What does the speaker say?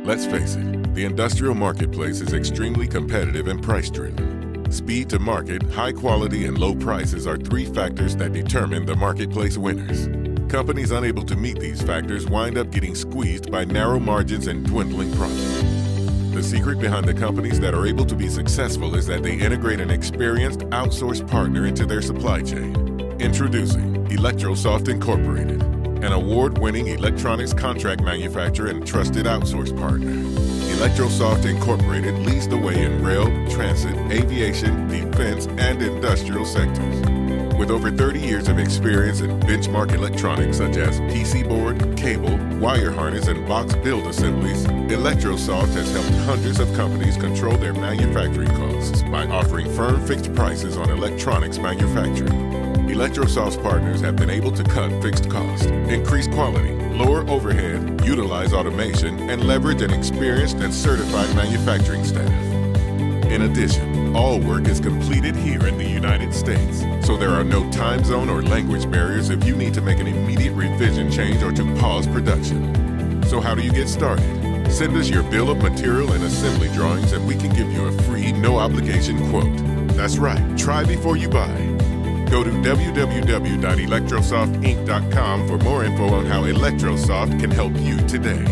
Let's face it, the industrial marketplace is extremely competitive and price-driven. Speed to market, high quality, and low prices are three factors that determine the marketplace winners. Companies unable to meet these factors wind up getting squeezed by narrow margins and dwindling profits. The secret behind the companies that are able to be successful is that they integrate an experienced outsourced partner into their supply chain. Introducing Electro Soft Incorporated, an award-winning electronics contract manufacturer and trusted outsource partner. Electro Soft Incorporated leads the way in rail, transit, aviation, defense, and industrial sectors. With over 30 years of experience in benchmark electronics such as PC board, cable, wire harness, and box build assemblies, Electro Soft has helped hundreds of companies control their manufacturing costs by offering firm fixed prices on electronics manufacturing. Electro Soft's partners have been able to cut fixed costs, increase quality, lower overhead, utilize automation, and leverage an experienced and certified manufacturing staff. In addition, all work is completed here in the United States, so there are no time zone or language barriers if you need to make an immediate revision change or to pause production. So how do you get started? Send us your bill of material and assembly drawings and we can give you a free, no-obligation quote. That's right, try before you buy. Go to www.electrosoftinc.com for more info on how Electro Soft can help you today.